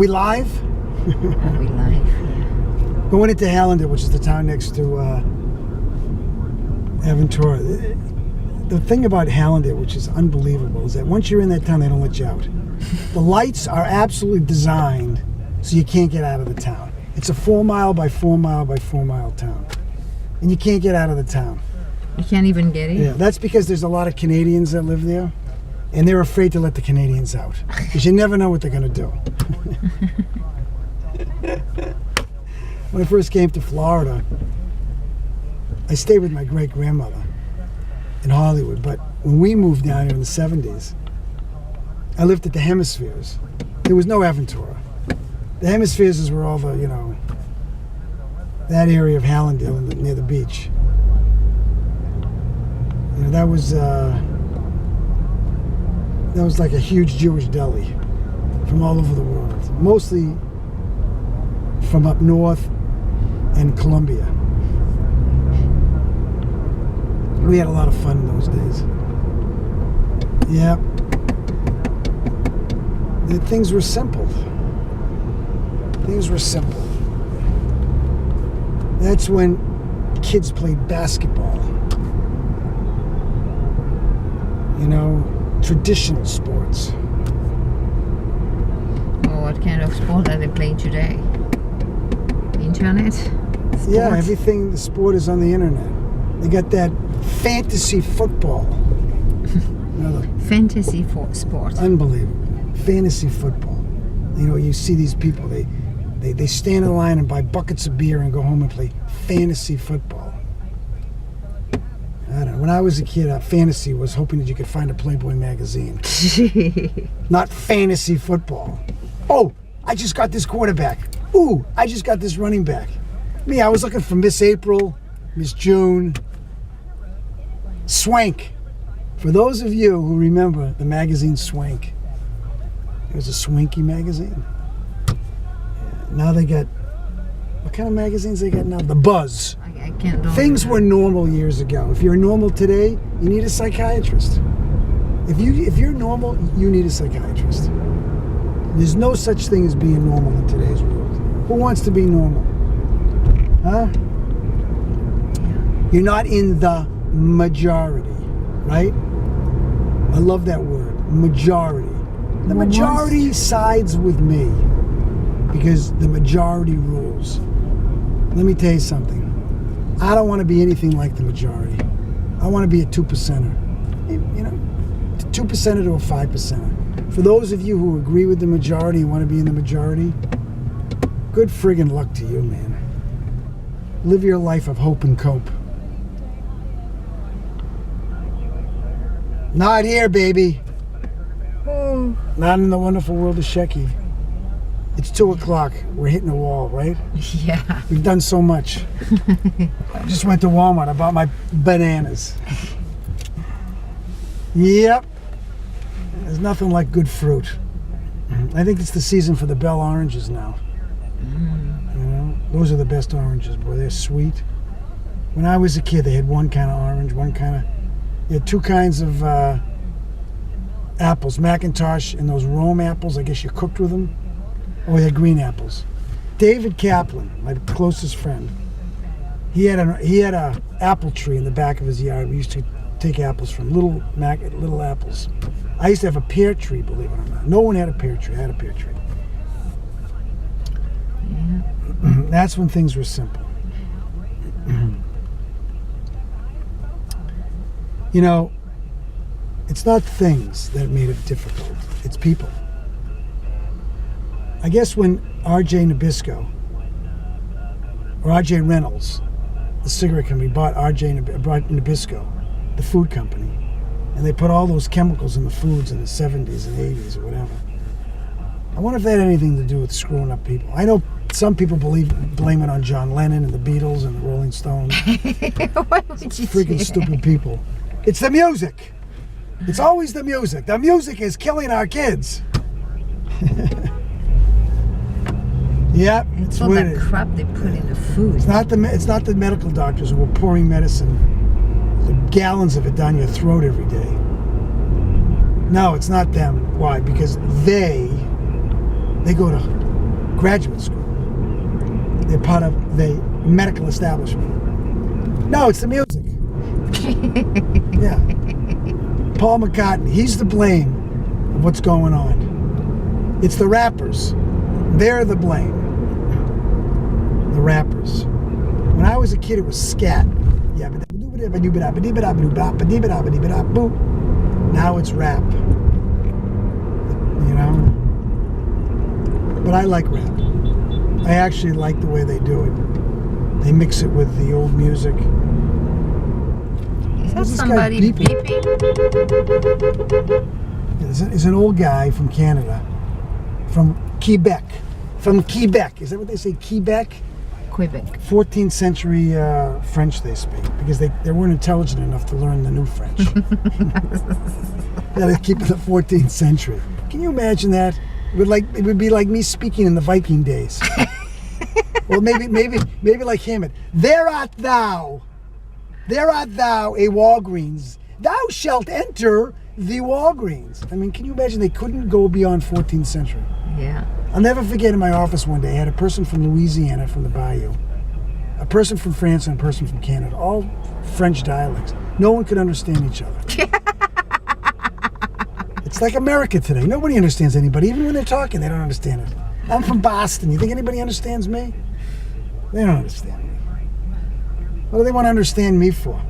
we live? Are we live? Yeah. Going into Hallandale, which is the town next to Aventura. The thing about Hallandale, which is unbelievable, is that once you're in that town, they don't let you out. The lights are absolutely designed so you can't get out of the town. It's a 4 mile by 4 mile by 4 mile town. And you can't get out of the town. You can't even get in? Yeah, that's because there's a lot of Canadians that live there. And they're afraid to let the Canadians out. Because you never know what they're going to do. When I first came to Florida, I stayed with my great-grandmother in Hollywood. But when we moved down here in the 70s, I lived at the Hemispheres. There was no Aventura. The Hemispheres is where all the, that area of Hallandale near the beach. That was like a huge Jewish deli from all over the world. Mostly from up north and Colombia. We had a lot of fun in those days. Yeah. Things were simple. Things were simple. That's when kids played basketball. Traditional sports. Oh, what kind of sport are they playing today? Internet? Sport? Yeah, everything, the sport is on the internet. They got that fantasy football. Fantasy sport. Unbelievable. Fantasy football. You see these people, they stand in line and buy buckets of beer and go home and play fantasy football. I don't know. When I was a kid, fantasy was hoping that you could find a Playboy magazine. Not fantasy football. Oh, I just got this quarterback. Ooh, I just got this running back. Me, I was looking for Miss April, Miss June, Swank. For those of you who remember the magazine Swank, it was a swanky magazine. Now they got, what kind of magazines they got now? The Buzz. I can't do Things were normal years ago. If you're normal today, you need a psychiatrist. If you're normal, you need a psychiatrist. There's no such thing as being normal in today's world. Who wants to be normal? Huh? You're not in the majority, right? I love that word, majority. The majority sides with me because the majority rules. Let me tell you something. I don't want to be anything like the majority. I want to be a 2%er. 2% to a 5%er. For those of you who agree with the majority and want to be in the majority, good friggin' luck to you, man. Live your life of hope and cope. Not here, baby. Oh. Not in the wonderful world of Shecky. It's 2 o'clock. We're hitting the wall, right? Yeah. We've done so much. I just went to Walmart. I bought my bananas. Yep. There's nothing like good fruit. I think it's the season for the Bell oranges now. Those are the best oranges, boy. They're sweet. When I was a kid, they had one kind of orange, they had two kinds of apples, Macintosh and those Rome apples. I guess you cooked with them. Oh, they had green apples. David Kaplan, my closest friend, he had a apple tree in the back of his yard. We used to take apples from little apples. I used to have a pear tree, believe it or not. No one had a pear tree. I had a pear tree. Yeah. That's when things were simple. It's not things that made it difficult. It's people. I guess when R.J. Nabisco or R.J. Reynolds, the cigarette company, bought Nabisco, the food company, and they put all those chemicals in the foods in the 70s and 80s or whatever. I wonder if that had anything to do with screwing up people. I know some people blame it on John Lennon and the Beatles and the Rolling Stones. Why would you Freaking stupid people. It's the music. It's always the music. The music is killing our kids. Yep, it's all that crap they put in the food. It's not the medical doctors who are pouring medicine, the gallons of it down your throat every day. No, it's not them. Why? Because they go to graduate school. They're part of the medical establishment. No, it's the music. Yeah. Paul McCartney, he's to blame of what's going on. It's the rappers. They're the blame. The rappers. When I was a kid, it was scat. Now it's rap. You know? But I like rap. I actually like the way they do it. They mix it with the old music. Is that somebody beeping? It's an old guy from Canada. From Quebec. From Quebec. Is that what they say? Quebec? Quebec. 14th century French they speak. Because they weren't intelligent enough to learn the new French. Yeah, they keep it the 14th century. Can you imagine that? It would be like me speaking in the Viking days. Well, maybe like Hammett. There art thou, a Walgreens. Thou shalt enter the Walgreens. I mean, can you imagine they couldn't go beyond 14th century? Yeah. I'll never forget in my office one day, I had a person from Louisiana, from the Bayou, a person from France, and a person from Canada, all French dialects. No one could understand each other. It's like America today. Nobody understands anybody. Even when they're talking, they don't understand it. I'm from Boston. You think anybody understands me? They don't understand me. What do they want to understand me for?